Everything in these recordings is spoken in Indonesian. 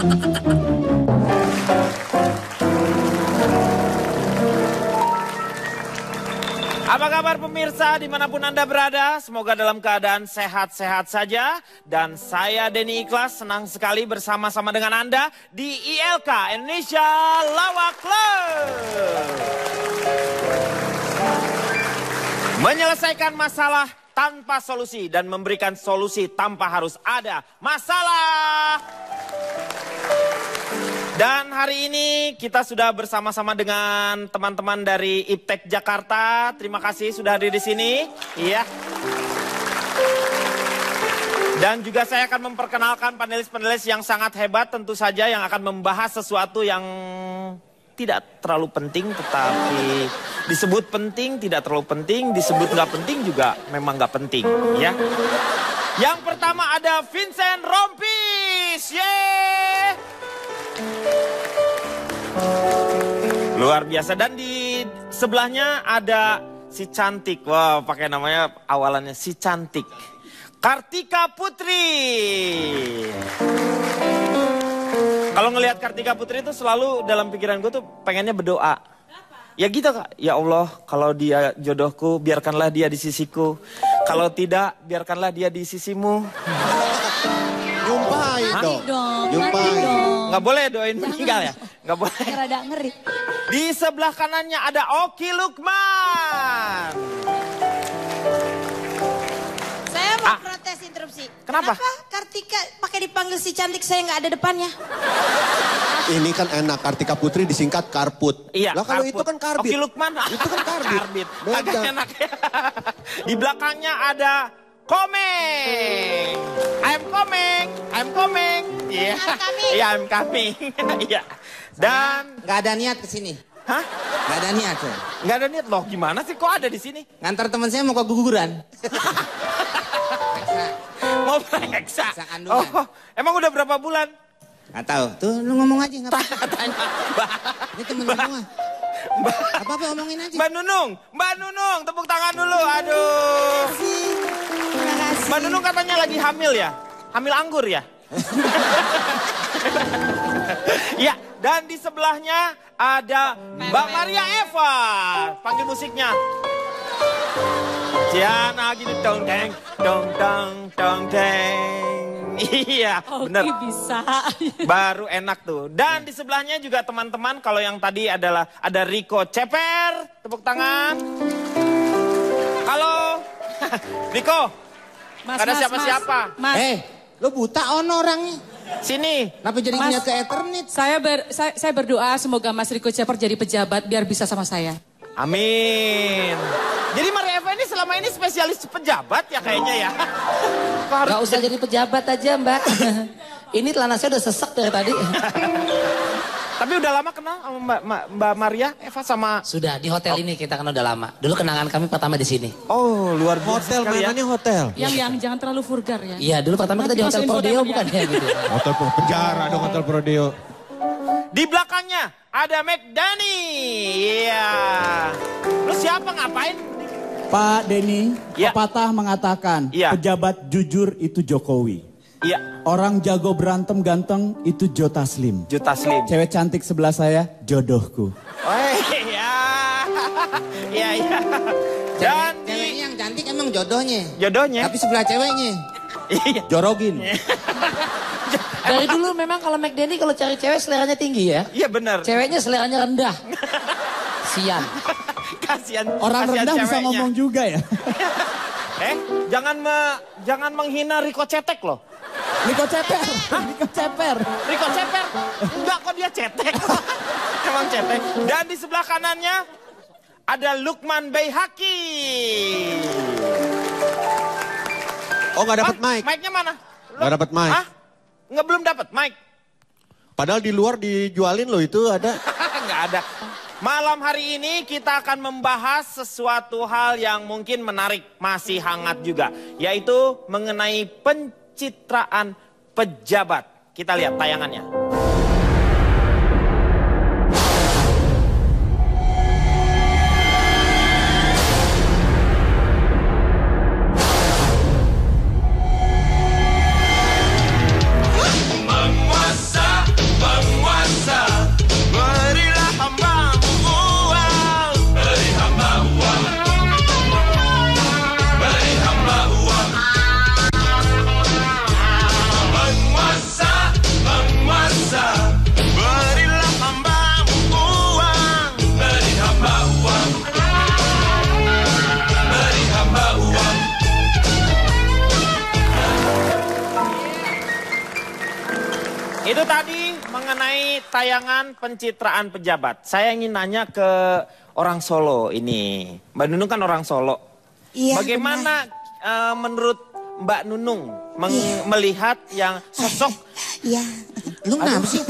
Apa kabar pemirsa dimanapun Anda berada? Semoga dalam keadaan sehat-sehat saja. Dan saya Denny Ikhlas senang sekali bersama-sama dengan Anda di ILK Indonesia Lawak Club. Menyelesaikan masalah tanpa solusi dan memberikan solusi tanpa harus ada masalah. Dan hari ini kita sudah bersama-sama dengan teman-teman dari IPTEK Jakarta. Terima kasih sudah hadir di sini. Iya. Dan juga saya akan memperkenalkan panelis-panelis yang sangat hebat tentu saja yang akan membahas sesuatu yang tidak terlalu penting tetapi disebut penting, tidak terlalu penting, disebut nggak penting juga memang nggak penting. Ya. Yang pertama ada Vincent Rompis. Yeay! Luar biasa. Dan di sebelahnya ada si cantik. Wah, pakai namanya awalannya si cantik. Kartika Putri. Kalau ngelihat Kartika Putri itu selalu dalam pikiran gue tuh pengennya berdoa. Ya gitu Kak. Ya Allah, kalau dia jodohku, biarkanlah dia di sisiku. Kalau tidak, biarkanlah dia di sisimu. Nyumpahin dong. Nyumpahin. Nggak boleh doain meninggal ya? Nggak boleh. Rada ngeri. Di sebelah kanannya ada Oki Lukman. Saya mau protes interupsi. Kenapa? Kartika pakai dipanggil si cantik saya nggak ada depannya? Ini kan enak, Kartika Putri disingkat Karput. Iya, lah kalau Karput. itu kan Karbit. Oki Lukman. Itu kan Karbit. Karbit. Beda. Agak enak ya. Di belakangnya ada Komeng. I'm coming. Iya. Iya, I'm coming. Iya. Dan nggak ada niat kesini. hah? Nggak ada niat saya. Nggak ada niat loh. Gimana sih kok ada di sini? Ngantar teman saya mau ke guguran. Mau periksa. Periksa kandungan. Oh, emang udah berapa bulan? Nggak tahu. Tuh lu ngomong aja nggak apa-apa. Tanya. Ini temen semua. Apa-apa omongin aja. Mbak Nunung, tepuk tangan dulu. Aduh. Terima kasih. Mbak Nunung katanya lagi hamil ya? Hamil anggur ya? Ya, dan di sebelahnya ada Mbak Maria Eva. Panggil musiknya. Ciana gini dong deng, dong deng. Iya, bener. Bisa. Baru enak tuh. Dan di sebelahnya juga teman-teman, kalau yang tadi adalah ada Riko Ceper. Tepuk tangan. Halo. Riko. Ada siapa-siapa. Lu buta ono orangnya. Sini. Kenapa jadi Mas, niat ke Eternit? Saya berdoa semoga Mas Riko Ceper jadi pejabat biar bisa sama saya. Amin. Jadi Maria Eva ini selama ini spesialis pejabat ya kayaknya ya. Gak usah jadi pejabat aja Mbak. Ini celana saya udah sesek dari tadi. Tapi udah lama kenal sama Mbak Maria Eva sama... Sudah di hotel ini kita kan udah lama. Dulu kenangan kami pertama di sini. Oh luar biasa Hotel, sekali ya. mainannya hotel. Yang jangan terlalu vulgar ya. Iya dulu pertama kita di hotel Masukin Prodeo hotel bukan ya gitu. Hotel penjara dong, Hotel Prodeo. Di belakangnya ada McDani. Iya. Lu siapa ngapain? Pak Denny, Ya. pepatah mengatakan Ya. pejabat jujur itu Jokowi. Iya. Orang jago berantem ganteng itu Joe Taslim. Juta Slim. Cewek cantik sebelah saya jodohku. Oh iya. Iya iya. Dan Ceweknya di yang cantik emang jodohnya. jodohnya. Tapi sebelah ceweknya. Iya. Jorogin. Dari dulu memang kalau McDenny kalau cari cewek seleranya tinggi ya. Iya benar. Ceweknya seleranya rendah. Sian. Kasihan. Orang kasihan rendah bisa ceweknya. ngomong juga ya. Jangan menghina Riko Cetek loh. Niko Ceper. Niko Ceper. Riko Ceper. Enggak kok dia cetek. Emang cetek. Dan di sebelah kanannya ada Lukman Bayhaki. Oh nggak dapat mic. Mic-nya mana? Nggak dapat mic. Hah? Nggak belum dapat mic. Padahal di luar dijualin loh itu ada. Nggak ada. Malam hari ini kita akan membahas sesuatu hal yang mungkin menarik, masih hangat juga. Yaitu mengenai pencitraan pejabat. Kita lihat tayangannya. Itu tadi mengenai tayangan pencitraan pejabat. Saya ingin nanya ke orang Solo ini. Mbak Nunung kan orang Solo. Iya, Bagaimana menurut Mbak Nunung melihat yang sosok... Iya. Lu kenapa sih?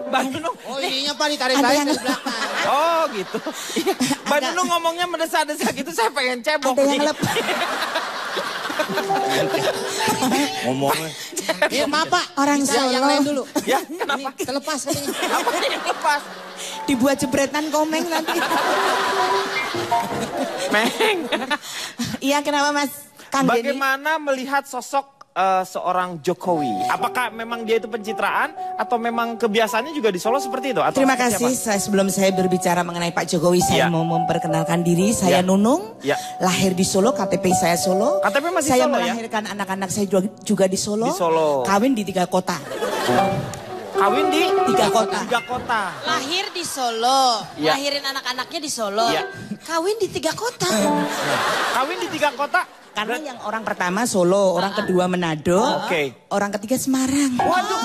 Mbak Nunung... Oh ininya Pak ditarik-tarik dari belakang. Oh gitu. Iya, Mbak Nunung ngomongnya mendesak-desak gitu, saya pengen cebok. Ada yang nih. lepas. Ngomongnya. Iya maaf Pak. Orang Bisa Solo. yang lain dulu. Ya, kenapa? Ini terlepas katanya. Apa yang lepas? Dibuat jebretan komeng nanti. Meng. Iya, kenapa Mas Kang Denny? Bagaimana melihat sosok seorang Jokowi? Apakah memang dia itu pencitraan atau memang kebiasaannya juga di Solo seperti itu? Atau Terima seperti kasih. Sebelum saya berbicara mengenai Pak Jokowi, saya Ya. mau memperkenalkan diri. Saya Ya. Nunung, Ya. lahir di Solo, KTP saya Solo. KTP masih saya Solo, ya? melahirkan anak-anak saya juga di Solo. Di Solo. Kawin di 3 kota. Kawin di 3 kota. 3 kota. Lahir di Solo, Ya. lahirin anak-anaknya di Solo. Ya. Kawin di 3 kota. Kawin di 3 kota. Karena yang orang pertama Solo, orang kedua Manado, Oke. orang ketiga Semarang. Waduh,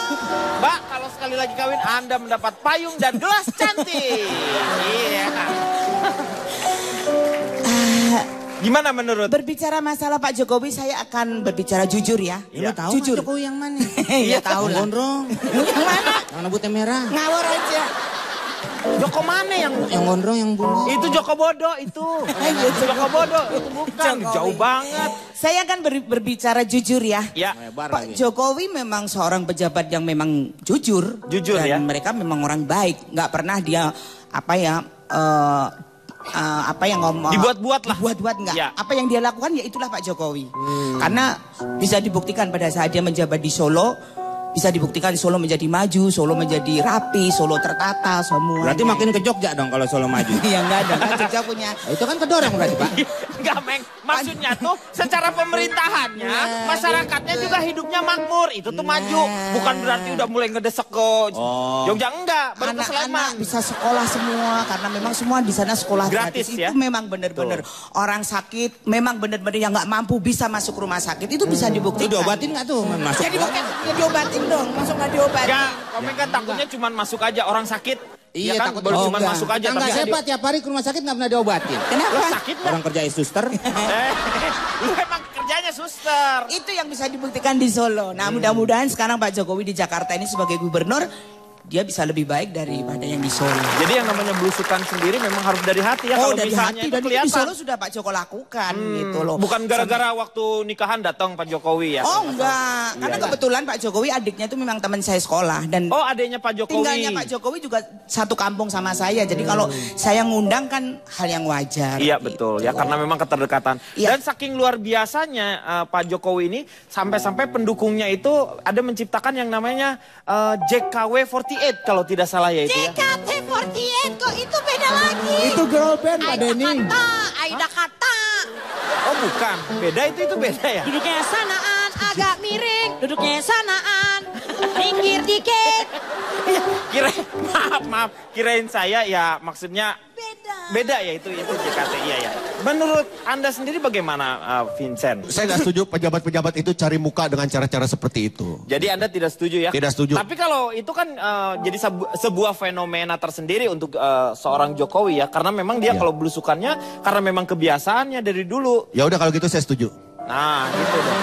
Mbak, kalau sekali lagi kawin Anda mendapat payung dan gelas cantik. Iya. Gimana menurut? Berbicara masalah Pak Jokowi, saya akan berbicara jujur ya. Ya, lu tahu jujur. Pak Jokowi yang mana? Iya tahu lah. Gondrong. Yang mana? Yang rambutnya merah. Ngawur aja. Joko mana yang... Yang gondrong yang bunga. Itu Joko Bodo itu. Joko Bodo itu bukan. Jokowi. Jauh banget. Saya akan berbicara jujur ya. Ya. Lebar Pak lagi. Jokowi memang seorang pejabat yang memang jujur. Jujur, dan ya. mereka memang orang baik. Nggak pernah dia apa yang ngomong. Dibuat-buat lah. Dibuat-buat nggak. Ya. Apa yang dia lakukan ya itulah Pak Jokowi. Karena bisa dibuktikan pada saat dia menjabat di Solo. Bisa dibuktikan Solo menjadi maju, Solo menjadi rapi, Solo tertata semua. Berarti makin ke Jogja dong kalau Solo maju. Iya enggak ada kan Jogja punya. Itu kan kedorong berarti Pak. Enggak, Meng. Maksudnya tuh secara pemerintahannya, masyarakatnya juga hidupnya makmur. Itu tuh maju. Bukan berarti udah mulai ngedesek ke Jogja. Enggak, baru ke Sleman. Anak-anak bisa sekolah semua karena memang semua di sana sekolah Gratis, gratis. ya? Itu memang benar-benar orang sakit, memang benar-benar yang nggak mampu bisa masuk rumah sakit itu bisa Itu dibuktikan. diobatin nggak tuh masuk? Jadi bukan ya diobatin dong, masuk nggak diobatin. Enggak, Komeng kan takutnya cuma masuk aja orang sakit. Iya, ya kan, takut baru oh, cuma enggak. masuk aja. Enggak, saya Pak tiap hari ke rumah sakit nggak pernah diobatin. Kenapa? Sakit nggak? Orang kerja suster. Lu emang kerjanya suster. Itu yang bisa dibuktikan di Solo. Nah, mudah-mudahan sekarang Pak Jokowi di Jakarta ini sebagai gubernur dia bisa lebih baik daripada yang di Solo. Jadi yang namanya belusukan sendiri memang harus dari hati ya. Kalau dari misalnya hati itu dan itu di kelihatan. Solo sudah Pak Joko lakukan gitu loh. Bukan gara-gara waktu nikahan datang Pak Jokowi ya. Oh enggak, karena kebetulan Pak Jokowi adiknya itu memang teman saya sekolah dan Oh, adanya Pak Jokowi. tinggalnya Pak Jokowi juga satu kampung sama saya. Jadi kalau saya ngundang kan hal yang wajar. Iya gitu. betul ya, karena memang keterlekatan. Iya. Dan saking luar biasanya Pak Jokowi ini sampai-sampai pendukungnya itu ada menciptakan yang namanya JKW48 kalau tidak salah ya itu ya. JKT48 kok itu beda lagi. Itu girl band Pak Denny. Aida kata. Oh bukan, beda itu beda ya. Duduknya sanaan agak miring, duduknya sanaan minggir dikit. Maaf, kirain saya ya maksudnya beda ya itu JKT iya ya. Menurut Anda sendiri bagaimana Vincent? Saya nggak setuju pejabat-pejabat itu cari muka dengan cara-cara seperti itu. Jadi Anda tidak setuju ya? Tidak setuju. Tapi kalau itu kan jadi sebuah fenomena tersendiri untuk seorang Jokowi ya. Karena memang dia kalau belusukannya karena memang kebiasaannya dari dulu. Ya udah kalau gitu saya setuju. Nah gitu dong.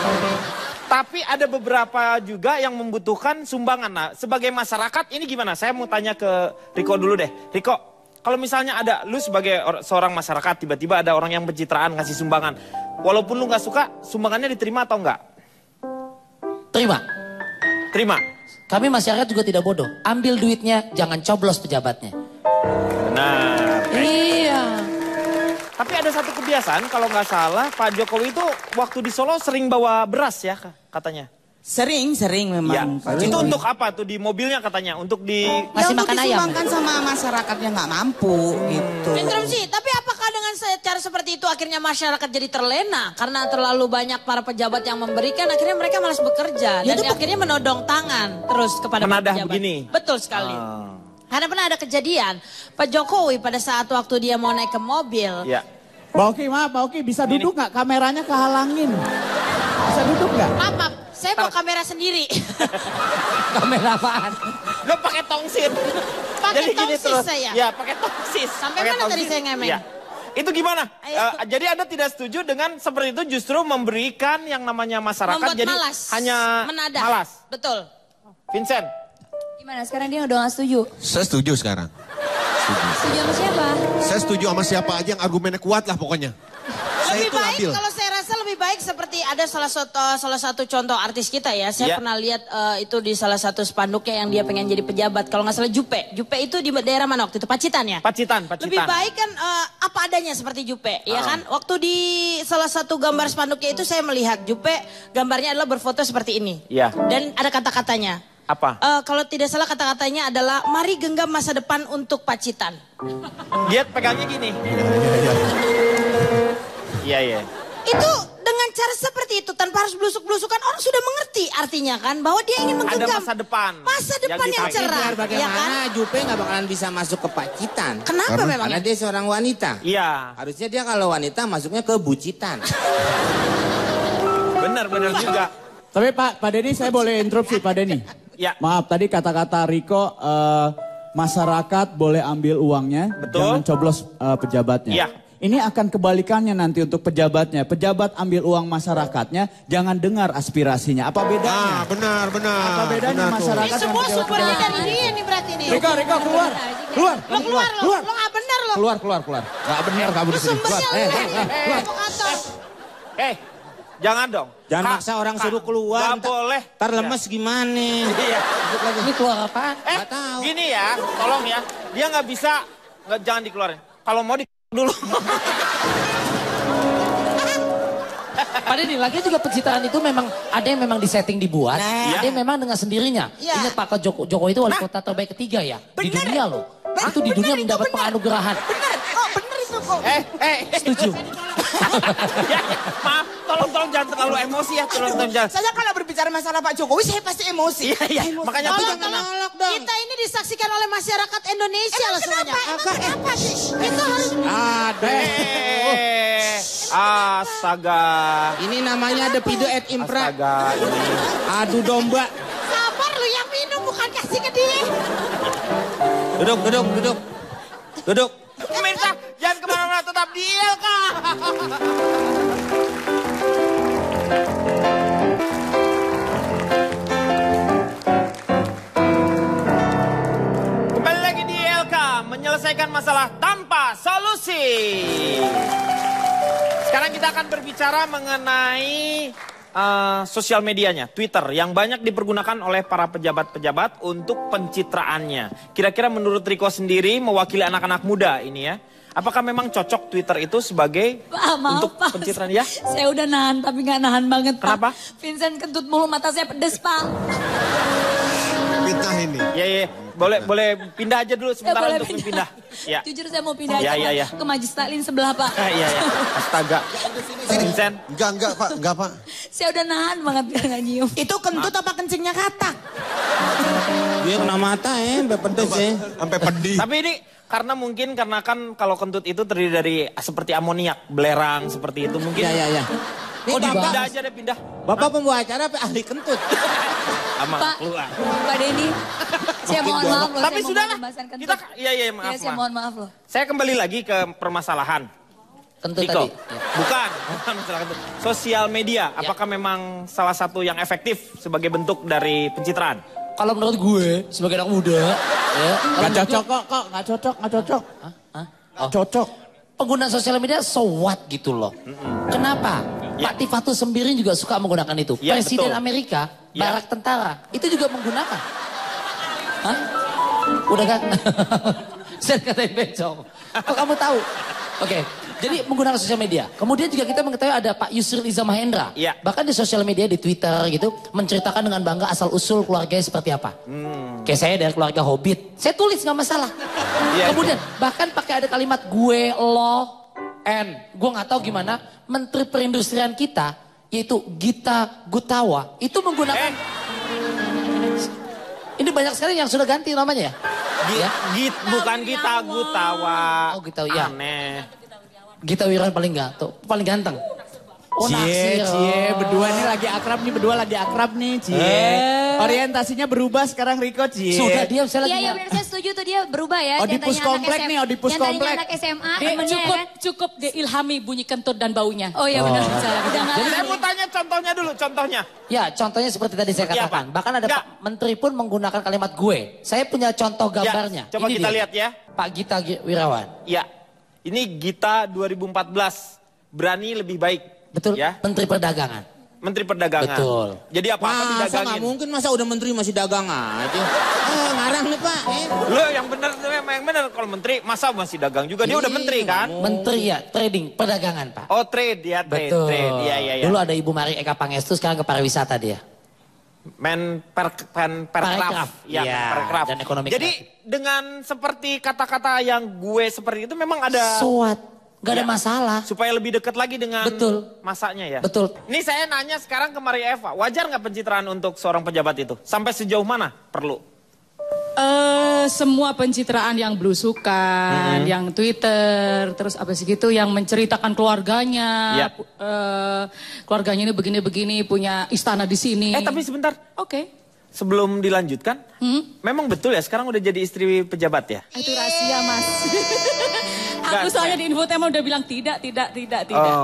Tapi ada beberapa juga yang membutuhkan sumbangan. Nah sebagai masyarakat ini gimana? Saya mau tanya ke Riko dulu deh. Riko, kalau misalnya ada lu sebagai seorang masyarakat tiba-tiba ada orang yang pencitraan ngasih sumbangan. Walaupun lu nggak suka, sumbangannya diterima atau enggak? Terima. Terima. Kami masyarakat juga tidak bodoh. Ambil duitnya, jangan coblos pejabatnya. Benar. Iya. Tapi ada satu kebiasaan kalau nggak salah Pak Jokowi itu waktu di Solo sering bawa beras ya katanya. Sering memang. Pak Itu Jokowi. untuk apa tuh di mobilnya katanya? Untuk di... Masih untuk makan ayam. disumbangkan sama masyarakat yang nggak mampu gitu. Interupsi, tapi apakah dengan cara seperti itu akhirnya masyarakat jadi terlena? Karena terlalu banyak para pejabat yang memberikan, akhirnya mereka malas bekerja. Dan akhirnya menodong tangan terus kepada para Menadah pejabat. begini. Betul sekali. Karena pernah ada kejadian, Pak Jokowi pada saat waktu dia mau naik ke mobil, Ya. Pak Oki, maaf Pak Oki, bisa duduk nggak? Kameranya kehalangin. Bisa duduk nggak? maaf, Saya bawa kamera sendiri. Kamera apaan? Lo pakai tongsit. Pakai Jadi gini tongsis terus. saya. Ya, pakai tongsis. Sampai Pakai mana tadi tongsis. saya ngemeng? Ya. Itu gimana? Ayo. Jadi Anda tidak setuju dengan seperti itu justru memberikan yang namanya masyarakat Membuat jadi malas. hanya Menadah. malas. Betul. Vincent, Gimana sekarang dia udah gak setuju? Saya setuju sekarang. Setuju sama siapa? Saya setuju sama siapa aja yang argumennya kuat lah pokoknya. Saya Lebih itu baik ambil. kalau saya rasa lebih baik seperti ada salah satu contoh artis kita ya. Saya Ya. pernah lihat itu di salah satu spanduknya yang dia pengen jadi pejabat. Kalau nggak salah Jupe. Jupe itu di daerah mana waktu itu? Pacitan ya? Pacitan. Lebih baik kan apa adanya seperti Jupe, ya kan? Waktu di salah satu gambar spanduknya itu saya melihat Jupe gambarnya adalah berfoto seperti ini. Iya. Dan ada kata-katanya. Apa? Kalau tidak salah kata-katanya adalah mari genggam masa depan untuk Pacitan. Dia pegangnya gini. Iya, iya. Itu dengan cara seperti itu tanpa harus blusuk-blusukan orang sudah mengerti artinya kan bahwa dia ingin menggenggam Ada masa depan. Masa depan yang dipakai. cerah, Biar ya bagaimana kan? Jupe nggak bakalan bisa masuk ke Pacitan. Kenapa Karena memangnya? dia seorang wanita. Iya. Harusnya dia kalau wanita masuknya ke bucitan. Benar juga. Tapi Pak Denny saya boleh interupsi Pak Denny. Ya. Maaf tadi kata-kata Riko masyarakat boleh ambil uangnya, Betul. jangan coblos pejabatnya. Iya. Ini akan kebalikannya nanti untuk pejabatnya. Pejabat ambil uang masyarakatnya, jangan dengar aspirasinya. Apa bedanya? Benar. Apa bedanya Benar tuh. masyarakat Ini sama semua pejabat? sumbernya dari dia nih berarti nih. Riko keluar. Keluar. Lo keluar lo, lo gak bener lo. Keluar. Gak benar kamu di sini. Sumbernya Keluar. lo nih, provokator. Jangan dong. Jangan Kak, maksa orang Kak, suruh keluar. Nggak boleh. Ntar lemes gimana? Iya. Ini keluar apaan? Nggak tahu. Gini ya, tolong ya. Dia nggak bisa, jangan dikeluarin. Kalau mau dulu. Padahal nih, lagi juga pencitraan itu memang ada yang memang disetting dibuat, Nah. ada yang memang dengan sendirinya. Ya. Ingat Pak Jokowi itu wali kota terbaik ketiga ya di dunia loh. Itu di dunia mendapat penganugerahan. Bener, bener itu kok. Setuju. Ya, maaf, tolong jangan terlalu emosi ya. Tolong jangan. Saya kalau berbicara masalah Pak Jokowi saya pasti emosi. Iya. Makanya tuh jangan. Tolong, kita ini disaksikan oleh masyarakat Indonesia loh semuanya. Kenapa sih? Itu harus Astaga. Ini namanya depido et impra. Astaga. Adu domba. sabar lu yang minum bukan kasih ke dia. Duduk. Pemirsa, jangan kemana-mana, tetap di ILK. Kembali lagi di ILK, menyelesaikan masalah tanpa solusi. Sekarang kita akan berbicara mengenai sosial medianya, Twitter, yang banyak dipergunakan oleh para pejabat-pejabat untuk pencitraannya. Kira-kira menurut Riko sendiri, mewakili anak-anak muda ini ya, apakah memang cocok Twitter itu sebagai untuk pencitraan ya? Saya udah nahan tapi gak nahan banget Kenapa? Pak. Vincent kentut mulu mata saya pedes Pak. Fitnah ini. Ya, boleh pindah aja dulu sebentar boleh untuk pindah. pindah. Ya. Jujur saya mau pindah Ya, aja ya, ya. Pak, ke Maju Stalin sebelah Pak. Iya. Astaga. Vincent. Enggak Pak. Saya udah nahan banget biar gak nyium. Itu kentut apa kencingnya katak? Dia kena mata sampai pedes ya. Sampai pedih. Tapi ini karena kan kalau kentut itu terdiri dari seperti amoniak, belerang seperti itu mungkin. Ya. Nih, Pindah aja deh, pindah. Bapak pembawa acara apa ahli kentut? Sama Pak, keluar. Pak Denny, saya mohon maaf loh. Tapi saya sudah mau lah. pembahasan kentut. Kita, iya maaf. Ya, saya mohon maaf loh. Saya kembali lagi ke permasalahan. Kentut Riko. tadi. Ya. Bukan masalah kentut. Sosial media, apakah memang salah satu yang efektif sebagai bentuk dari pencitraan? Kalau menurut gue sebagai anak muda, ya, Gak cocok kok, gak cocok. Cocok. pengguna sosial media so what gitu loh. Kenapa? Ya. Pak Tifatul Sembiring juga suka menggunakan itu. Ya, Presiden betul. Amerika, Ya. barak tentara, itu juga menggunakan. Hah? Udah kan? Saya katain bencong. Kok kamu tahu? Oke, jadi menggunakan sosial media. Kemudian juga kita mengetahui ada Pak Yusril Iza Mahendra. Ya. Bahkan di sosial media, di Twitter gitu, menceritakan dengan bangga asal-usul keluarganya seperti apa. Kayak saya dari keluarga Hobbit. Saya tulis nggak masalah. Iya, Kemudian bahkan pakai ada kalimat gue, lo, gue nggak tahu gimana Menteri Perindustrian kita yaitu Gita Gutawa itu menggunakan ini banyak sekali yang sudah ganti namanya ya. Bukan Gita Gutawa. Oh, Gita, ya. Aneh. Gita Wirwan paling ganteng. Oh, naksir. Cie, berdua nih lagi akrab nih, Cie. Orientasinya berubah sekarang Riko, Cie. Sudah diam, saya lagi. Iya, benar, saya setuju tuh dia berubah ya. Oedipus komplek nih, Oedipus Yang tadinya komplek. anak SMA, Dia temennya ya kan. cukup diilhami bunyi kentut dan baunya. Oh iya benar. Udah nggak Jadi saya lagi. mau tanya contohnya dulu, contohnya. Ya, contohnya seperti tadi saya Iya, katakan. Pak. Bahkan ada Enggak. Pak Menteri pun menggunakan kalimat gue. Saya punya contoh gambarnya. Ya, coba Ini kita dia. lihat ya. Pak Gita Wirawan. Ya, ini Gita 2014 berani lebih baik. Betul, Ya, Menteri Perdagangan. Menteri Perdagangan. Betul. Jadi apa-apa Masa nggak didagangin. mungkin, masa udah menteri masih dagang aja. Ngarang nih Pak. Lo yang benar, yang benar. Kalau menteri, masa masih dagang juga? Dia udah menteri kan? Menteri ya, trading, perdagangan Pak. Oh trade ya, trade. Betul. Trade. Iya, iya, iya. Dulu ada Ibu Mari Eka Pangestu, sekarang ke pariwisata dia. Perkraf. Ya, Iya, Perkraf. dan ekonomi Jadi dengan seperti kata-kata yang gue seperti itu memang ada... Gak ada Ya. masalah. Supaya lebih dekat lagi dengan Betul. masanya ya. Betul. Ini saya nanya sekarang ke Maria Eva, wajar nggak pencitraan untuk seorang pejabat itu? Sampai sejauh mana perlu? Semua pencitraan yang belusukan, yang Twitter, terus apa sih gitu, yang menceritakan keluarganya, Ya. Keluarganya ini begini-begini, punya istana di sini. Tapi sebentar, Oke. sebelum dilanjutkan, memang betul ya sekarang udah jadi istri pejabat ya? Itu rahasia, Mas. Aku Enggak, soalnya saya- di infotainment udah bilang tidak. Oh,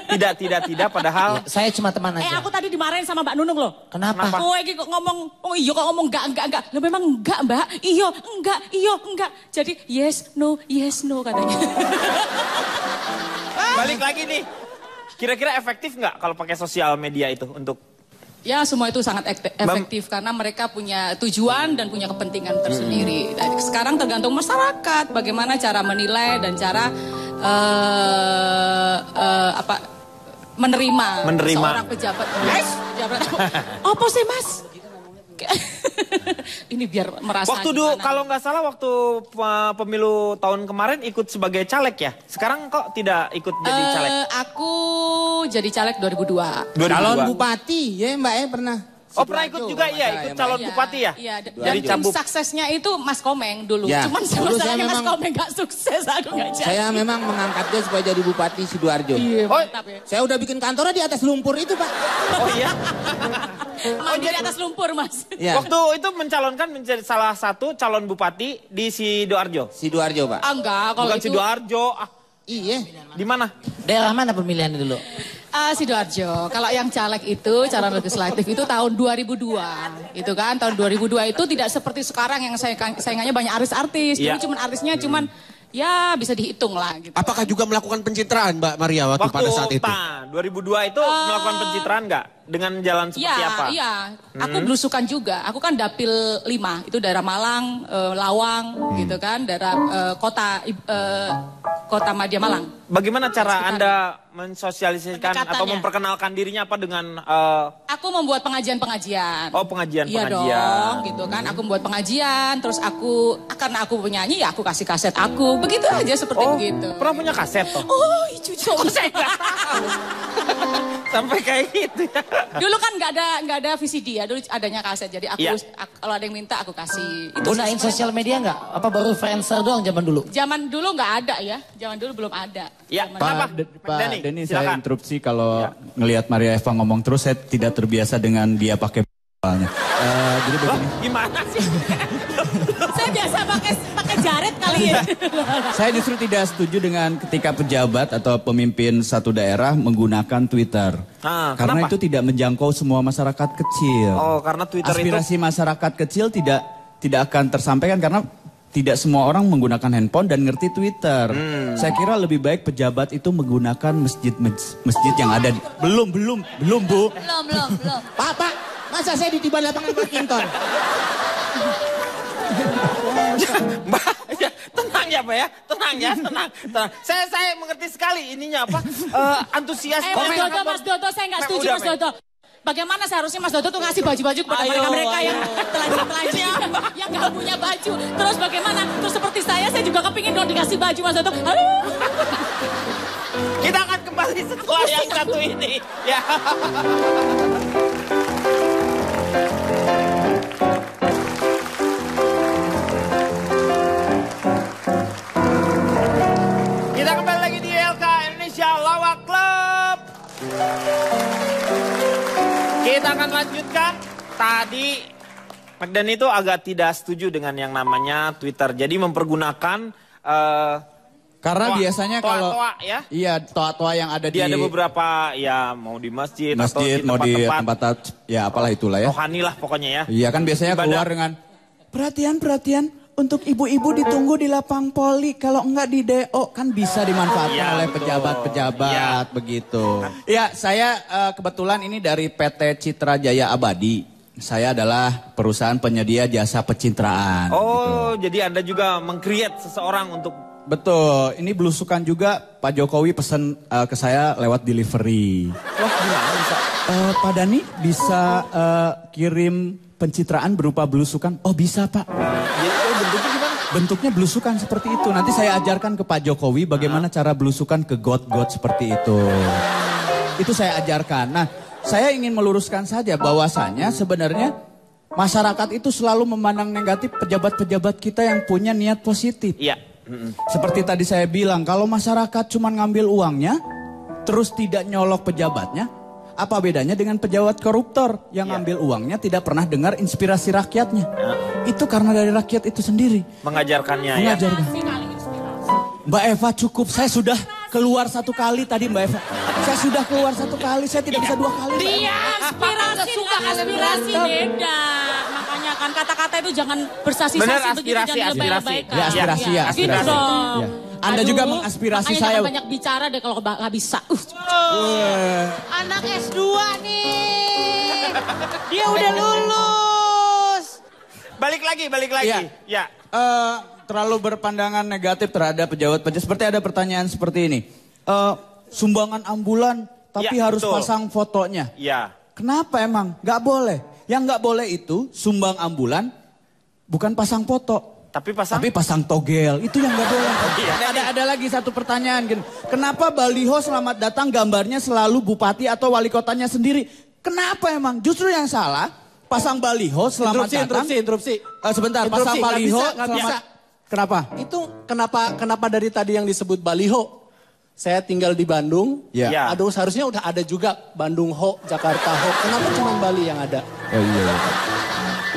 tidak, padahal... Saya cuma teman aja. Aku tadi dimarahin sama Mbak Nunung loh. Kenapa? Oh, iki kok ngomong, oh iya kok ngomong enggak. Lah memang enggak, Mbak. Iya, enggak. Jadi yes, no katanya. Balik lagi nih, kira-kira efektif nggak kalau pakai sosial media itu untuk... Ya, semua itu sangat efektif karena mereka punya tujuan dan punya kepentingan tersendiri. Dan sekarang tergantung masyarakat bagaimana cara menilai dan cara menerima seorang pejabat. Apa sih, Mas? Ini biar merasa Waktu dulu, gimana. kalau nggak salah waktu pemilu tahun kemarin ikut sebagai caleg ya? Sekarang kok tidak ikut jadi caleg? Aku jadi caleg 2002. 2002. Calon bupati ya Mbak pernah. Oh pernah ikut juga iya, ikut calon bupati ya? Iya, dan Jadi tim Cambuk. suksesnya itu Mas Komeng dulu. Ya, Cuman dulu saya masalahnya Mas memang- Komeng gak sukses, aku gak jadi. Saya memang mengangkat dia supaya jadi bupati Sidoarjo. Iya, Oh, mantap ya. Saya udah bikin kantornya di atas lumpur itu Pak. Oh iya? Mandi di atas lumpur, Mas. Ya. Waktu itu mencalonkan menjadi salah satu calon bupati di Sidoarjo. Sidoarjo Pak. Ah, enggak, kalau Bukan itu Sidoarjo. Iya. Di mana? Daerah mana pemilihan dulu? Sidoarjo. Kalau yang caleg itu, calon legislatif itu tahun 2002. Itu kan, tahun 2002 itu tidak seperti sekarang yang saingannya banyak artis-artis. Dulu Iya. cuman artisnya cuman ya bisa dihitung lah gitu. Apakah juga melakukan pencitraan Mbak Maria waktu pada saat itu? 2002 itu melakukan pencitraan nggak? Dengan jalan seperti apa? Iya. Aku belusukan juga. Aku kan dapil 5. Itu daerah Malang, Lawang, gitu kan. Daerah kota Madya Malang. Bagaimana cara Anda mensosialisasikan atau Pendekatannya. memperkenalkan dirinya apa dengan... Aku membuat pengajian-pengajian. Oh, pengajian. Iya dong, gitu kan. Aku membuat pengajian, terus karena aku penyanyi ya aku kasih kaset aku. Begitu aja seperti begitu. Pernah punya kaset toh? Oh, cucu. Saya nggak tahu. Sampai kayak gitu ya. Dulu kan nggak ada VCD ya, dulu adanya kaset. Jadi Iya. kalau ada yang minta aku kasih. Itu Gunain sih sosial media nggak? Apa baru Friendster doang zaman dulu? Zaman dulu nggak ada ya, zaman dulu belum ada. Ya, Zaman kenapa? Pak Denny, Denny, silakan. saya interupsi kalau ngelihat Maria Eva ngomong terus, saya tidak terbiasa dengan dia pakai soalnya. Jadi Loh, begini, gimana sih? Saya biasa pakai jaret kali ya. saya justru tidak setuju dengan ketika pejabat atau pemimpin satu daerah menggunakan Twitter. Ah, Karena kenapa? itu tidak menjangkau semua masyarakat kecil. Oh, karena Twitter Aspirasi masyarakat kecil tidak akan tersampaikan karena tidak semua orang menggunakan handphone dan ngerti Twitter. Saya kira lebih baik pejabat itu menggunakan masjid yang ada. Belum Bu. Belum. Pak, masa saya ditiban lapangan badminton? Mbak, ya, tenang ya Pak ya, tenang. Saya mengerti sekali ininya apa, antusias. Mas Dodo, saya nggak setuju Udah, Mas Dodo. Bagaimana seharusnya Mas Dodo tuh ngasih baju-baju kepada mereka-mereka yang telanjang-telanjang, yang nggak punya baju. Terus bagaimana? Terus seperti saya juga kepingin dong dikasih baju Mas Dodo. Aduh. Kita akan kembali setelah yang satu ini. Ya. Kita kembali lagi di LK Indonesia Lawak Club. Jadi McDan itu agak tidak setuju dengan yang namanya Twitter. Jadi mempergunakan Karena biasanya kalau toa ya. Iya, toa-toa yang ada Dia ada beberapa ya mau di masjid atau di mau di tempat-tempat tempat ya apalah itulah ya. rohani lah pokoknya ya. Iya kan biasanya Ibadah. keluar dengan perhatian untuk ibu-ibu ditunggu di lapang poli, kalau enggak di DO kan bisa dimanfaatkan Iya, oleh betul. pejabat-pejabat begitu. Ya, saya kebetulan ini dari PT Citra Jaya Abadi. Saya adalah perusahaan penyedia jasa pencitraan. Oh, jadi Anda juga meng-create seseorang untuk Betul, ini belusukan juga Pak Jokowi pesan ke saya lewat delivery. wah gimana bisa? Pak Dani bisa kirim pencitraan berupa belusukan? Oh bisa Pak. Jadi bentuknya gimana? Bentuknya belusukan seperti itu. Nanti saya ajarkan ke Pak Jokowi bagaimana cara belusukan ke god-god seperti itu. Itu saya ajarkan. Nah, saya ingin meluruskan saja bahwasanya sebenarnya masyarakat itu selalu memandang negatif pejabat-pejabat kita yang punya niat positif. Iya. Seperti tadi saya bilang, kalau masyarakat cuma ngambil uangnya, terus tidak nyolok pejabatnya, apa bedanya dengan pejabat koruptor yang ngambil uangnya tidak pernah dengar inspirasi rakyatnya? Itu karena dari rakyat itu sendiri. Mengajarkannya ya. Mengajarkan. Mbak Eva cukup, saya sudah keluar satu kali tadi Mbak Eva. Saya sudah keluar satu kali, saya tidak bisa dua kali. Dia aspirasi beda. Makanya kan kata-kata itu jangan bersasi-sasi Benar, begitu dan aspirasi. lebay-lebaykan. Ya, aspirasi, ya, Gitu aspirasi. dong. Ya. Anda juga mengaspirasi makanya saya. jangan banyak bicara deh kalau nggak bisa. Anak S2 nih. Dia udah lulus. Balik lagi. Iya. Ya. Terlalu berpandangan negatif terhadap pejabat-pejabat. Seperti ada pertanyaan seperti ini. Sumbangan ambulan tapi Ya, harus betul. pasang fotonya. Ya. Kenapa emang? Gak boleh. Yang gak boleh itu sumbang ambulan bukan pasang foto. Tapi pasang Tapi pasang togel, itu yang gak boleh. Iya. Ada lagi satu pertanyaan gini. Kenapa baliho selamat datang gambarnya selalu bupati atau wali kotanya sendiri? Kenapa emang? Justru yang salah pasang baliho selamat datang. Interupsi. Sebentar, Interupsi, pasang nggak baliho bisa, nggak selamat. bisa. Kenapa? Itu kenapa dari tadi yang disebut baliho? Saya tinggal di Bandung. Ya. Ya. Aduh, seharusnya udah ada juga Bandung Ho, Jakarta Ho. Kenapa cuma Bali yang ada? Oh iya.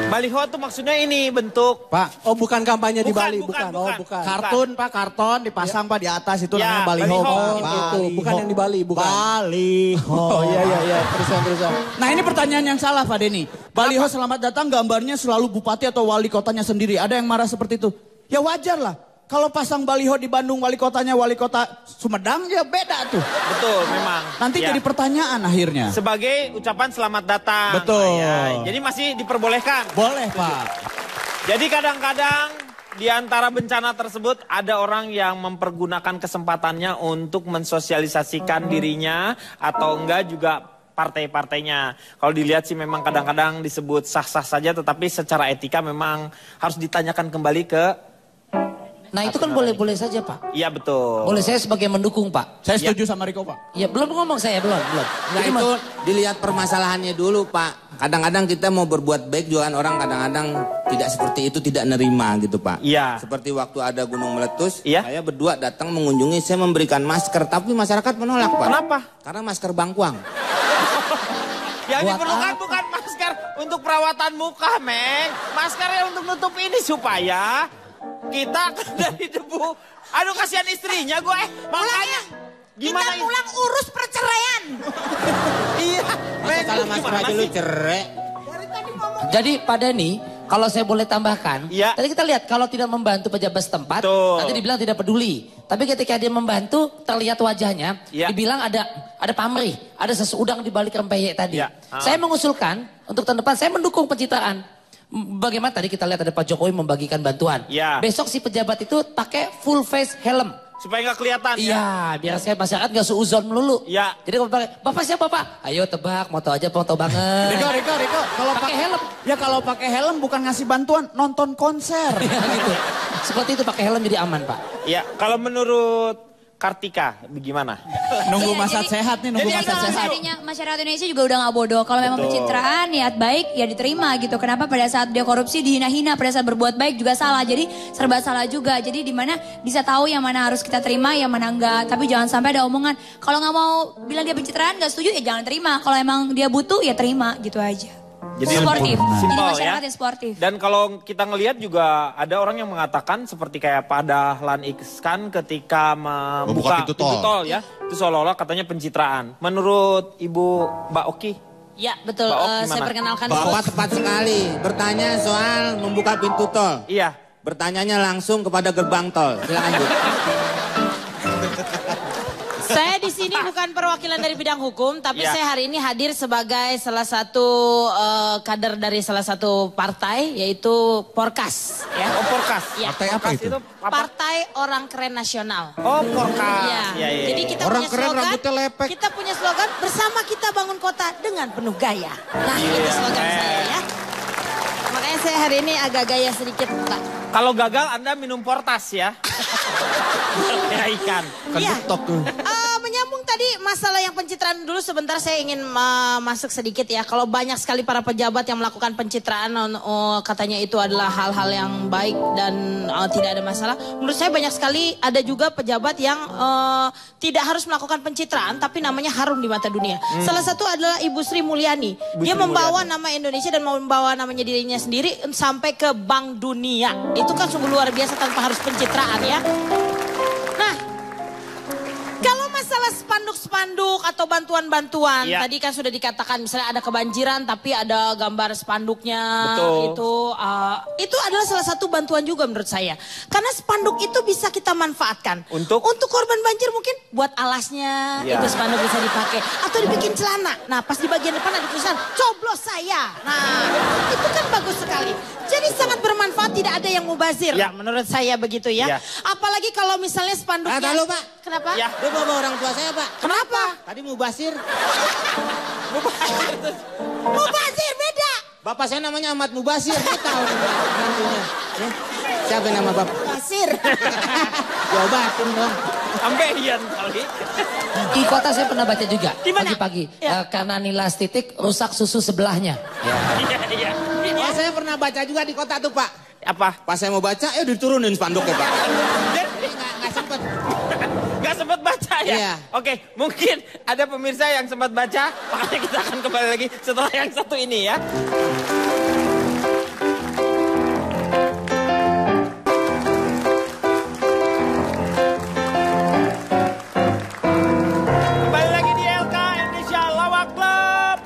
baliho tuh maksudnya ini bentuk Pak, Oh, bukan kampanye di Bukan, Bali, bukan, bukan. Oh, bukan. bukan. kartun Pak, karton dipasang Pak di atas itu Ya, namanya baliho. baliho. Pak. Oh, itu. Bukan yang di Bali, bukan. Baliho. Oh, iya. Terusan. Nah ini pertanyaan yang salah Pak Denny. Baliho selamat datang gambarnya selalu bupati atau wali kotanya sendiri. Ada yang marah seperti itu. Ya wajar lah. Kalau pasang baliho di Bandung wali kotanya wali kota Sumedang ya beda tuh. betul memang. Nanti Ya. jadi pertanyaan akhirnya. Sebagai ucapan selamat datang. Betul. Ya, jadi masih diperbolehkan. Boleh Pak. Jadi kadang-kadang di antara bencana tersebut ada orang yang mempergunakan kesempatannya untuk mensosialisasikan dirinya atau enggak juga partai-partainya. Kalau dilihat sih memang kadang-kadang disebut sah-sah saja tetapi secara etika memang harus ditanyakan kembali ke Nah itu kan boleh-boleh saja Pak. iya betul. Boleh saya sebagai mendukung Pak. Saya setuju sama Riko Pak. Ya belum ngomong saya, belum. Nah Jadi, itu dilihat permasalahannya dulu Pak. Kadang-kadang kita mau berbuat baik juga kan orang kadang-kadang tidak seperti itu, tidak nerima gitu Pak. Iya. Seperti waktu ada gunung meletus, Iya. saya berdua datang mengunjungi, saya memberikan masker. Tapi masyarakat menolak Pak. Kenapa? Karena masker bangkuang. Yang Buat diperlukan apa? bukan masker untuk perawatan muka, Meng. Maskernya untuk nutup ini supaya kita dari debu. Aduh kasihan istrinya gue. Makanya gimana Kita pulang urus perceraian. Iya. Meng, Kalau masker gimana aja lu sih? cerai. Jadi Pak Denny, kalau saya boleh tambahkan, Iya. tadi kita lihat kalau tidak membantu pejabat setempat, Betul. nanti dibilang tidak peduli. Tapi ketika dia membantu, terlihat wajahnya, Iya. dibilang ada pamrih, ada seseudang di balik rempeyek tadi. Iya. Saya mengusulkan untuk tahun depan saya mendukung pencitraan. Bagaimana tadi kita lihat ada Pak Jokowi membagikan bantuan. Iya. Besok si pejabat itu pakai full face helm. Supaya nggak kelihatan ya. Iya, biar saya masyarakat nggak seuzon melulu. Iya. Jadi kalau pakai, Bapak siapa Pak? Ayo tebak, moto aja foto banget. Riko, kalau Pakai helm. Ya kalau pakai helm bukan ngasih bantuan, nonton konser. Ya, gitu. Seperti itu pakai helm jadi aman Pak. Iya, kalau menurut Kartika bagaimana? Nunggu Iya, masa jadi- sehat nih, nunggu Jadi masa kalau sehat. seandainya masyarakat Indonesia juga udah gak bodoh. Kalau memang Betul. pencitraan, niat baik ya diterima gitu. Kenapa pada saat dia korupsi dihina-hina, pada saat berbuat baik juga salah. Jadi serba salah juga. Jadi dimana bisa tahu yang mana harus kita terima, yang mana enggak. Tapi jangan sampai ada omongan, kalau gak mau bilang dia pencitraan gak setuju ya jangan terima. Kalau emang dia butuh ya terima gitu aja. Jadi Sportif. Jadi simpel ya. masyarakat yang sportif. Dan kalau kita ngelihat juga ada orang yang mengatakan seperti kayak Pak Dahlan Iskan ketika membuka pintu tol ya. Itu seolah-olah katanya pencitraan. Menurut Ibu Mbak Oki? Ya betul, saya perkenalkan Bapak tepat sekali bertanya soal membuka pintu tol. Iya. Bertanyanya langsung kepada gerbang tol. Silakan Bu. Saya di sini bukan perwakilan dari bidang hukum, tapi saya hari ini hadir sebagai salah satu kader dari salah satu partai, yaitu Porkas. Ya. Oh Porkas. Ya. Partai apa itu? Partai Orang Keren Nasional. Oh Porkas. Ya. Jadi kita Orang punya keren slogan, rambutnya lepek. kita punya slogan bersama kita bangun kota dengan penuh gaya. Nah itu slogan saya ya. Makanya saya hari ini agak gaya sedikit Pak. Kalau gagal Anda minum Portas ya. Ya ikan. Iya. Menyambung tadi masalah yang pencitraan dulu sebentar saya ingin masuk sedikit ya. Kalau banyak sekali para pejabat yang melakukan pencitraan katanya itu adalah hal-hal yang baik dan tidak ada masalah. Menurut saya banyak sekali ada juga pejabat yang tidak harus melakukan pencitraan tapi namanya harum di mata dunia. Salah satu adalah Ibu Sri Mulyani. Dia membawa nama Indonesia dan membawa namanya dirinya sendiri sampai ke Bank Dunia. Itu kan sungguh luar biasa tanpa harus pencitraan ya. Nah, kalau masalah spanduk-spanduk atau bantuan-bantuan, tadi kan sudah dikatakan misalnya ada kebanjiran tapi ada gambar spanduknya. Betul. Itu adalah salah satu bantuan juga menurut saya. Karena spanduk itu bisa kita manfaatkan. Untuk korban banjir mungkin buat alasnya itu spanduk bisa dipakai. Atau dibikin celana. Nah pas di bagian depan ada tulisan, coblos saya. Nah itu kan bagus sekali. Jadi sangat bermanfaat, tidak ada yang mubazir. Menurut saya begitu ya. Apalagi kalau misalnya spanduknya. Halo Pak. Kenapa? Ya. Dia bawa orang tua saya Pak. Kenapa? Tadi mubazir. Mubazir beda. Bapak saya namanya Ahmad Mubazir. Dia tahu nantinya. Siapa nama Bapak? Mubazir. Diobatin dong. Ambeien kali. Di kota saya pernah baca juga. Pagi-pagi. Karena nilai titik rusak susu sebelahnya. Iya. Oh, saya pernah baca juga di kota tuh Pak. Apa? Pas saya mau baca, diturunin spanduknya Pak. Nggak sempet. Gak sempat baca ya? Iya. Oke, mungkin ada pemirsa yang sempat baca, makanya kita akan kembali lagi setelah yang satu ini ya. Kembali lagi di LK Indonesia Lawak Club.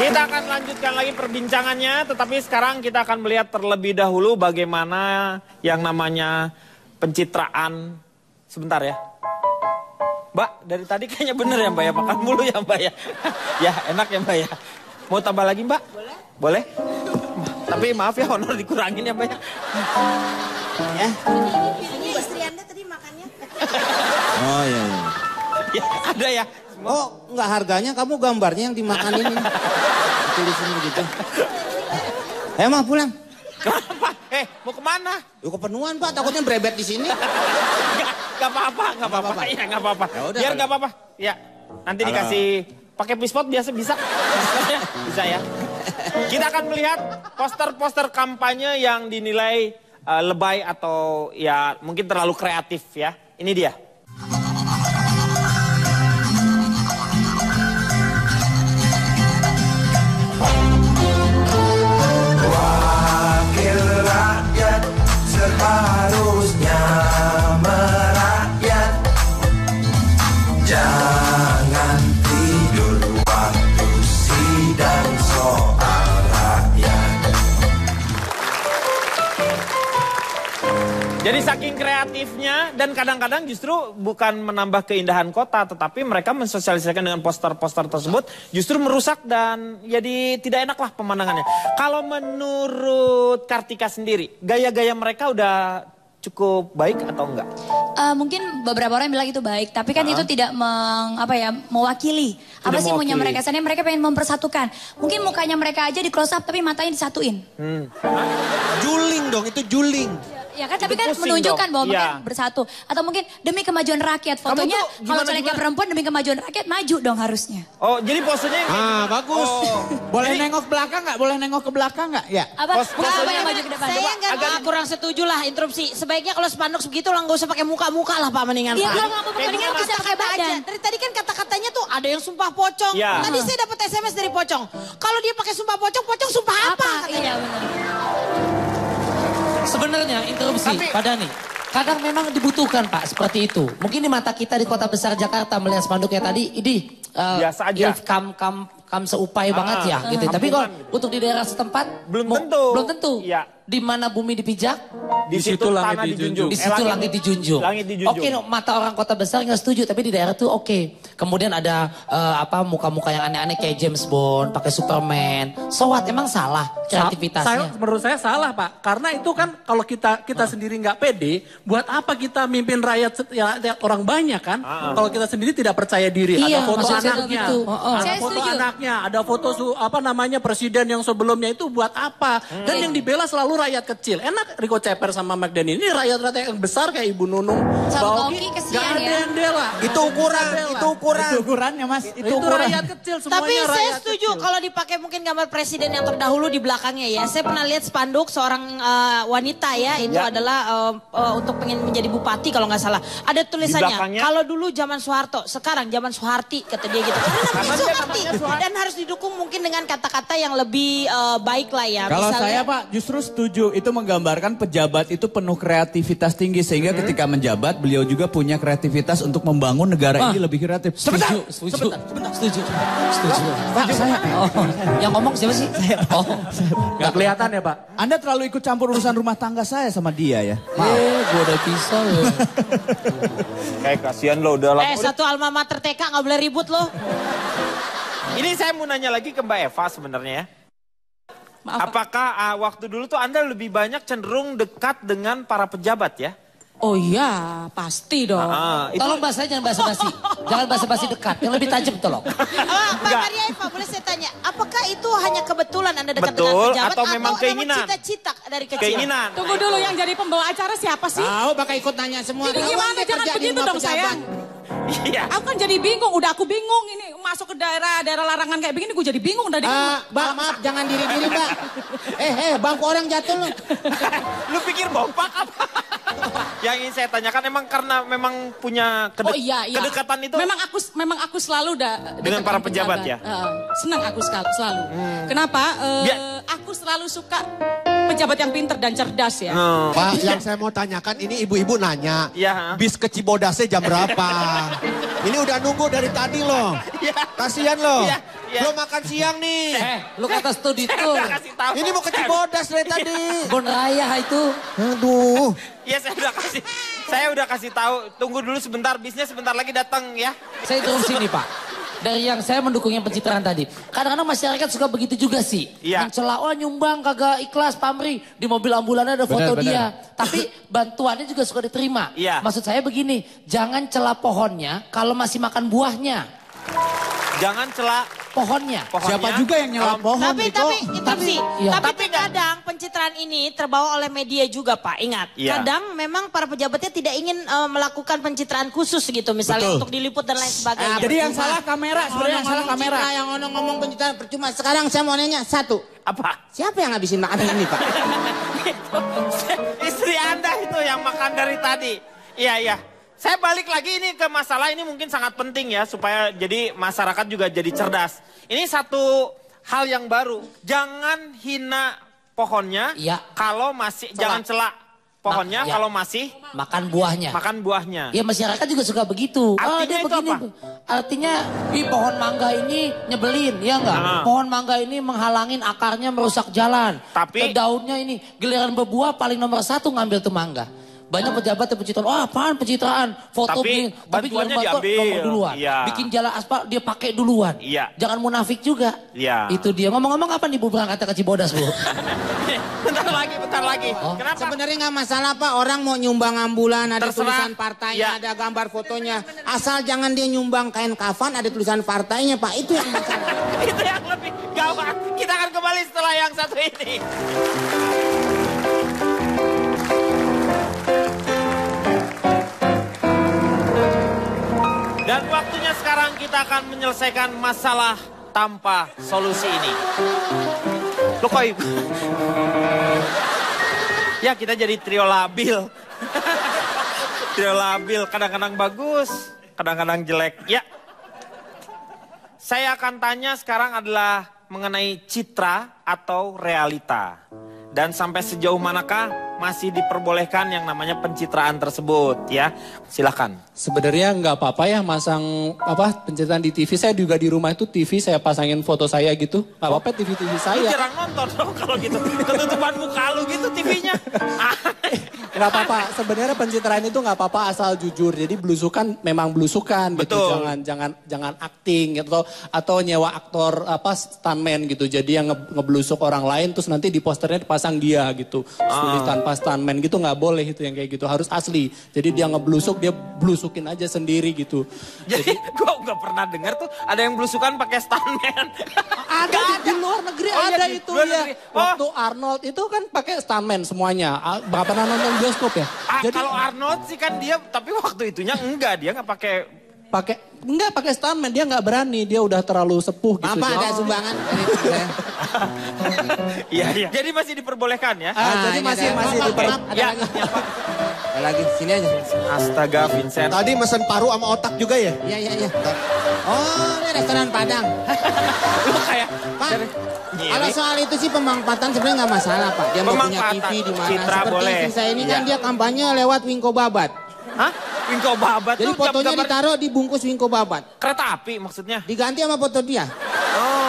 Kita akan lanjutkan lagi perbincangannya, tetapi sekarang kita akan melihat terlebih dahulu bagaimana yang namanya pencitraan. Sebentar ya. Mbak, dari tadi kayaknya bener ya Mbak ya, makan mulu ya Mbak ya. Ya enak ya Mbak ya. Mau tambah lagi Mbak? Boleh. Boleh? Tapi maaf ya, honor dikurangin ya Mbak ya. Ya. Ini istri Anda tadi makannya. Oh iya. Ya ada ya. Oh enggak, harganya kamu gambarnya yang dimakan ini. Tulisin begitu. Ayo mah pulang. Kenapa? Mau kemana? Yuk kepenuhan Pak, takutnya berebet di sini. Gak apa-apa. Iya gak apa-apa. Biar gak apa-apa. Ya, nanti dikasih pakai pispot biasa bisa. Bisa ya. Kita akan melihat poster-poster kampanye yang dinilai lebay atau ya mungkin terlalu kreatif ya. Ini dia. Harusnya merakyat, jangan tidur waktu sidang soal rakyat. Jadi saking kreatifnya dan kadang-kadang justru bukan menambah keindahan kota, tetapi mereka mensosialisasikan dengan poster-poster tersebut justru merusak dan jadi tidak enak lah pemandangannya. Kalau menurut Kartika sendiri, gaya-gaya mereka udah cukup baik atau enggak? Mungkin beberapa orang bilang itu baik, tapi kan itu tidak mewakili apa sih maunya mereka. Sebenarnya mereka pengen mempersatukan. Mungkin mukanya mereka aja di close up tapi matanya disatuin. Juling dong, itu juling. Ya kan, tapi itu kan pusing menunjukkan dong. bahwa Iya. mereka bersatu. Atau mungkin demi kemajuan rakyat. Fotonya tuh kalau gimana, calegnya gimana? perempuan demi kemajuan rakyat maju dong harusnya. Oh, jadi posenya yang kayak gimana? Bagus. Boleh nengok belakang nggak? Boleh nengok ke belakang nggak? Ya. Apa? Apa yang maju ke depan? Saya nggak kurang setuju lah interupsi. Sebaiknya kalau spanduk begitu lah nggak usah pakai muka-muka lah Pak mendingan. Iya, Pak. kalau nggak mau pakai mendingan bisa pakai Kata-kata badan. aja. Dari tadi kan kata-katanya tuh ada yang sumpah pocong. Ya. Tadi saya dapat SMS dari pocong. Kalau dia pakai sumpah pocong, pocong sumpah apa? Iya benar. Sebenarnya interupsi, Pak Dhani. Kadang memang dibutuhkan Pak seperti itu. Mungkin di mata kita di kota besar Jakarta melihat spanduknya tadi, ini biasa aja. Kam seupai banget ya gitu. Tapi kalau untuk di daerah setempat Belum tentu. Belum tentu. Iya. Di mana bumi dipijak, Di situ tanah dijunjung. di situ langit dijunjung. Langit dijunjung. Oke, mata orang kota besar nggak setuju, tapi di daerah tuh oke. Kemudian ada muka-muka yang aneh-aneh kayak James Bond, pakai Superman. So what? Emang salah kreativitasnya? Menurut saya salah Pak. Karena itu kan kalau kita sendiri nggak pede, buat apa kita mimpin rakyat orang banyak kan? Kalau kita sendiri tidak percaya diri, Iya, ada foto maksud saya tuh anaknya, gitu. ada Saya foto setuju. anaknya, ada foto presiden yang sebelumnya itu buat apa? Dan yang dibela selalu rakyat kecil. Enak Rico Ceper sama McDenny. Ini rakyat-rakyat yang besar kayak Ibu Nunung, Sama Bauki, Koki kesian nggak ada ya. yang bela. Itu ukuran, itu ukuran. Itu ukurannya Mas, Itu rakyat kecil semuanya. Tapi saya rakyat setuju kecil. kalau dipakai mungkin gambar presiden yang terdahulu di belakangnya ya. Saya pernah lihat spanduk seorang wanita ya, itu adalah untuk pengen menjadi bupati kalau nggak salah. Ada tulisannya, belakangnya? kalau dulu zaman Soeharto, sekarang zaman Soeharti kata dia gitu. Karena namanya Soeharti dan harus didukung mungkin dengan kata-kata yang lebih baik lah ya. Kalau Misalnya, saya Pak justru setuju, itu menggambarkan pejabat itu penuh kreativitas tinggi sehingga ketika menjabat beliau juga punya kreativitas untuk membangun negara ini lebih kreatif. Setuju. Pak, saya. Yang ngomong siapa sih? Nggak kelihatan ya Pak? Anda terlalu ikut campur urusan rumah tangga saya sama dia ya. Gue udah pisah loh. Kayak kasihan lo udah lama. satu alma mater TK nggak boleh ribut loh. Ini saya mau nanya lagi ke Mbak Eva sebenarnya ya. Apakah waktu dulu tuh Anda lebih banyak cenderung dekat dengan para pejabat ya? Oh iya, pasti dong. Tolong bahasanya jangan basa-basi. Jangan basa-basi dekat. Yang lebih tajam tolong. Mbak Maria Eva, boleh saya tanya, apakah itu hanya kebetulan Anda dekat Betul, dengan pejabat atau memang keinginan? cita-cita dari kecil? Keinginan. Tunggu dulu, yang jadi pembawa acara siapa sih? Tahu bakal ikut nanya semua. Ini Tahu gimana? Anda Jangan kerja di begitu rumah dong pejabat. sayang. Iya. Aku kan jadi bingung, udah aku bingung ini masuk ke daerah larangan kayak begini, gue jadi bingung dari Mbak, maaf jangan diri-diri Mbak. Bangku orang jatuh lu. Lu pikir bompak apa? Yang ingin saya tanyakan emang karena memang punya kedekatan itu. Memang aku selalu dengan dekat para pejabat ya? Senang aku selalu. Kenapa? Aku selalu suka pejabat yang pinter dan cerdas ya. Pak, yang saya mau tanyakan ini ibu-ibu nanya, bis ke Cibodasnya jam berapa? Ini udah nunggu dari tadi loh. Kasihan loh. Belum makan siang nih. Lu kata studi itu. Ini mau ke Cibodas dari tadi. Bon Raya itu. Aduh. Iya saya udah kasih tahu. Tunggu dulu sebentar, bisnya sebentar lagi datang ya. Saya interupsi nih Pak. Dari yang saya mendukung yang pencitraan tadi. Kadang-kadang masyarakat suka begitu juga sih. Iya. Mencela, nyumbang kagak ikhlas pamri. Di mobil ambulannya ada foto dia. Tapi bantuannya juga suka diterima. Iya. Maksud saya begini, jangan cela pohonnya kalau masih makan buahnya. Jangan cela pohonnya. Siapa juga yang nyela pohon? Tapi kadang pencitraan ini terbawa oleh media juga Pak. Ingat, kadang memang para pejabatnya tidak ingin melakukan pencitraan khusus gitu, misalnya untuk diliput dan lain sebagainya. Jadi yang salah kamera, sebenarnya yang salah kamera. Yang ngomong pencitraan percuma. Sekarang saya mau nanya satu. Apa? Siapa yang ngabisin makanan ini Pak? Istri Anda itu yang makan dari tadi. Iya. Saya balik lagi ini ke masalah ini mungkin sangat penting ya supaya jadi masyarakat juga jadi cerdas. Ini satu hal yang baru. Jangan hina pohonnya kalau masih jangan celak pohonnya kalau masih makan buahnya. Makan buahnya. Ya masyarakat juga suka begitu. Artinya itu begini, apa? Artinya pohon mangga ini nyebelin, ya enggak? Pohon mangga ini menghalangin akarnya merusak jalan. Tapi daunnya ini giliran berbuah paling nomor 1 ngambil tuh mangga. Banyak pejabat yang pencitraan, apaan pencitraan? Foto tapi bantuannya diambil. Nomor duluan. Iya. Bikin jalan aspal dia pakai duluan. Iya. Jangan munafik juga. Iya. Itu dia. Ngomong-ngomong kapan Ibu berangkat ke Cibodas, Bu? bentar lagi. Kenapa? Sebenarnya nggak masalah Pak, orang mau nyumbang ambulan, ada Terserah. tulisan partainya, ada gambar fotonya. Asal jangan dia nyumbang kain kafan, ada tulisan partainya Pak, itu yang masalah. Itu yang lebih gawat. Kita akan kembali setelah yang satu ini. Dan waktunya sekarang kita akan menyelesaikan masalah tanpa solusi ini. Loh kok ibu? Ya kita jadi trio labil. Trio labil, kadang-kadang bagus, kadang-kadang jelek. Ya, saya akan tanya sekarang adalah mengenai citra atau realita. Dan sampai sejauh manakah masih diperbolehkan yang namanya pencitraan tersebut ya. Silakan. Sebenarnya nggak apa-apa ya masang pencitraan di TV. Saya juga di rumah itu TV saya pasangin foto saya gitu. Nggak apa-apa TV saya. Lu jarang nonton dong kalau gitu. Ketutupan muka lu gitu TV-nya. Nggak apa-apa. Sebenarnya pencitraan itu nggak apa-apa asal jujur. Jadi belusukan memang belusukan gitu. Jangan acting gitu atau nyewa aktor stuntman gitu. Jadi yang ngeblusuk orang lain terus nanti di posternya dipasang dia gitu. Tulis tanpa stuntman gitu nggak boleh itu yang kayak gitu. Harus asli. Jadi dia ngeblusuk dia blusukin aja sendiri gitu. Jadi gua nggak pernah dengar tuh ada yang blusukan pakai stuntman. Ada di luar negeri ada itu ya. Waktu Arnold itu kan pakai stuntman semuanya. Berapa pernah nonton bioskop ya? Jadi kalau Arnold sih kan dia, tapi waktu itunya enggak, dia nggak pakai stuntman, dia nggak berani, dia udah terlalu sepuh gitu. Apa ada sumbangan? Iya. Jadi masih diperbolehkan ya? Jadi masih diperbolehkan. Ada lagi, sini aja. Astaga Vincent. Tadi mesen paru sama otak juga ya? Iya. Oh, ini restoran Padang. Lu kayak Pak, kalau soal itu sih pemanfaatan sebenarnya nggak masalah Pak. Dia mau punya TV di mana. Seperti istri saya ini kan dia kampanye lewat Wingko Babat. Hah? Wingko Babat jadi tuh fotonya ditaruh dibungkus Wingko Babat. Kereta api maksudnya? Diganti sama foto dia.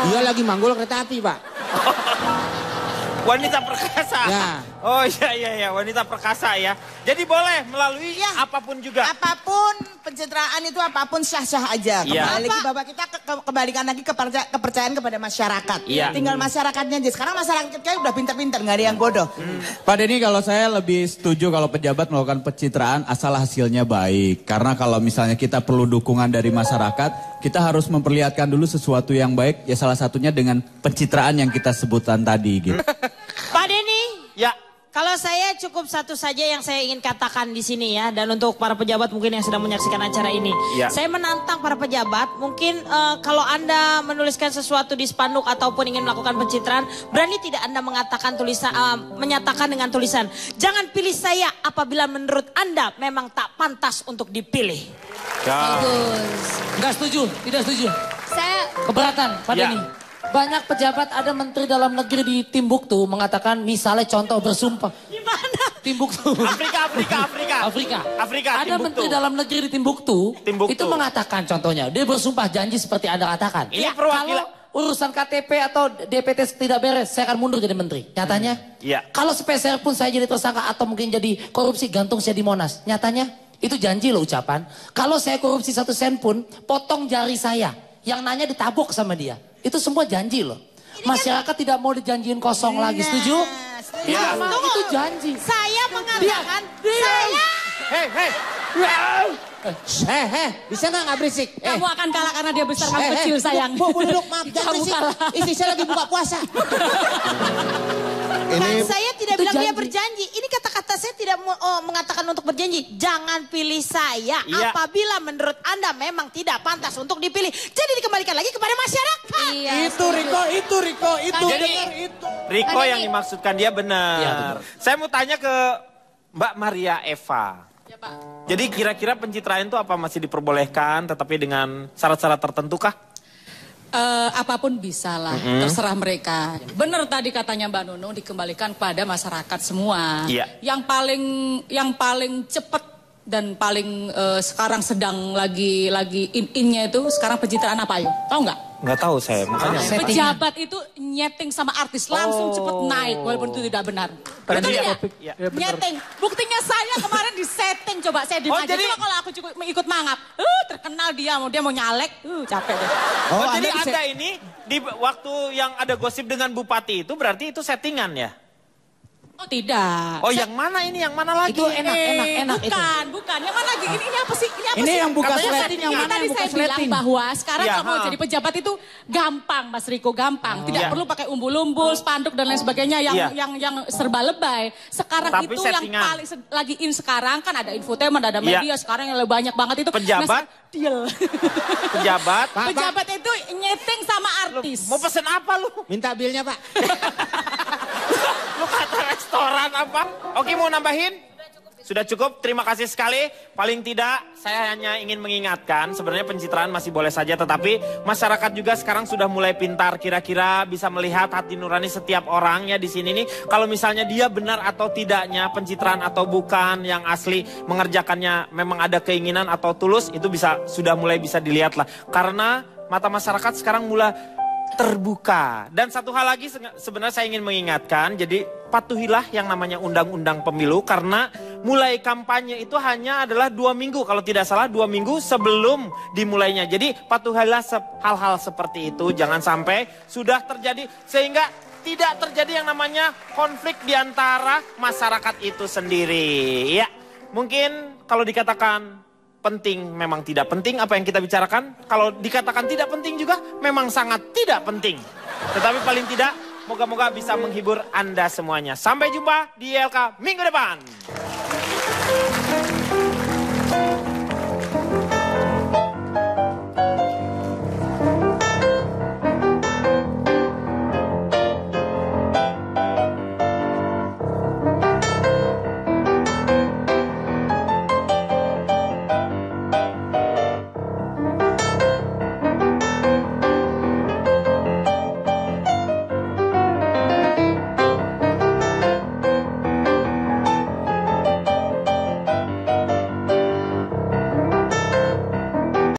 Dia lagi manggul kereta api Pak. Wanita perkasa. Ya. Oh iya, wanita perkasa ya. Jadi boleh melalui apapun juga. Apapun pencitraan itu apapun sah-sah aja. Kembali lagi Bapak kita kembalikan lagi kepercayaan kepada masyarakat. Iya. Tinggal masyarakatnya aja. Sekarang masyarakat kita udah pintar-pintar, nggak ada yang bodoh. Pak Denny, kalau saya lebih setuju kalau pejabat melakukan pencitraan asal hasilnya baik. Karena kalau misalnya kita perlu dukungan dari masyarakat, kita harus memperlihatkan dulu sesuatu yang baik. Ya salah satunya dengan pencitraan yang kita sebutkan tadi gitu. Pak Denny. Ya. Kalau saya cukup satu saja yang saya ingin katakan di sini ya. Dan untuk para pejabat mungkin yang sedang menyaksikan acara ini. Ya. Saya menantang para pejabat. Mungkin kalau Anda menuliskan sesuatu di spanduk ataupun ingin melakukan pencitraan. Berani tidak Anda mengatakan menyatakan dengan tulisan. Jangan pilih saya apabila menurut Anda memang tak pantas untuk dipilih. Ya. Bagus. Enggak setuju, tidak setuju. Saya Keberatan Pak Denny. Banyak pejabat ada menteri dalam negeri di Timbuktu mengatakan misalnya contoh bersumpah. Di mana? Timbuktu. Afrika. Ada menteri dalam negeri di Timbuktu. Itu mengatakan contohnya dia bersumpah janji seperti Anda katakan. Ini perwakilan. Kalau urusan KTP atau DPT tidak beres, saya akan mundur jadi menteri. Nyatanya, kalau sepeser pun saya jadi tersangka atau mungkin jadi korupsi gantung saya di Monas. Nyatanya, itu janji loh ucapan. Kalau saya korupsi 1 sen pun, potong jari saya. Yang nanya ditabok sama dia. Itu semua janji loh. Masyarakat tidak mau dijanjiin kosong lagi, setuju? Ya. Itu janji. Saya mengatakan, bisa nggak berisik? Kamu akan kalah karena dia besar, kamu kecil sayang. Bu duduk, maaf, jangan berisik. Istri saya lagi buka puasa. Dan saya tidak bilang dia berjanji. Ini kata-kata saya tidak mengatakan untuk berjanji. Jangan pilih saya apabila menurut Anda memang tidak pantas untuk dipilih. Jadi dikembalikan lagi kepada masyarakat. Itu Riko. Jadi Riko yang dimaksudkan dia benar. Saya mau tanya ke Mbak Maria Eva. Ya, Pak. Jadi kira-kira pencitraan itu apa masih diperbolehkan tetapi dengan syarat-syarat tertentu kah? Apapun bisa lah, terserah mereka. Benar tadi katanya Mbak Nunung dikembalikan kepada masyarakat semua. Iya. Yang paling cepat dan paling sekarang sedang lagi in-innya itu sekarang pencitraan apa yuk? Tahu nggak? Nggak tahu saya, makanya. Pejabat itu nyeting sama artis langsung cepet naik walaupun itu tidak benar. Betul tidak? Nyeting. Buktinya saya kemarin di setting coba saya aja. Jadi kalau aku cukup ikut mangap, terkenal dia mau nyalek, capek deh. Jadi Anda ini di waktu yang ada gosip dengan bupati itu berarti itu settingan ya? Oh tidak. Oh yang mana ini? Yang mana lagi? Itu enak. Bukan. Yang mana lagi? Ini apa sih? Ini yang buka sleting, yang mana yang buka Tadi saya bilang bahwa sekarang Ya, kalau mau jadi pejabat itu gampang, Mas Riko, gampang. Tidak perlu pakai umbul-umbul, spanduk dan lain sebagainya yang serba lebay. Sekarang Tapi itu settingan. yang paling lagi in sekarang kan ada infotainment, ada media sekarang yang lebih banyak banget itu. Pejabat? Deal. Pejabat itu nyeting sama artis. Mau pesen apa lu? Minta bilnya Pak. Lu kata restoran apa? Oke, mau nambahin? Sudah cukup, terima kasih sekali. Paling tidak saya hanya ingin mengingatkan sebenarnya pencitraan masih boleh saja, tetapi masyarakat juga sekarang sudah mulai pintar, kira-kira bisa melihat hati nurani setiap orang ya di sini nih. Kalau misalnya dia benar atau tidaknya pencitraan atau bukan, yang asli mengerjakannya memang ada keinginan atau tulus, itu sudah mulai bisa dilihat lah. Karena mata masyarakat sekarang mulai terbuka. Dan satu hal lagi sebenarnya saya ingin mengingatkan, jadi patuhilah yang namanya undang-undang pemilu, karena mulai kampanye itu hanya adalah 2 minggu, kalau tidak salah 2 minggu sebelum dimulainya. Jadi patuhilah hal-hal seperti itu, jangan sampai sudah terjadi sehingga tidak terjadi yang namanya konflik di antara masyarakat itu sendiri. Ya, mungkin kalau dikatakan penting memang tidak penting apa yang kita bicarakan. Kalau dikatakan tidak penting juga memang sangat tidak penting. Tetapi paling tidak moga-moga bisa menghibur Anda semuanya. Sampai jumpa di ILK minggu depan.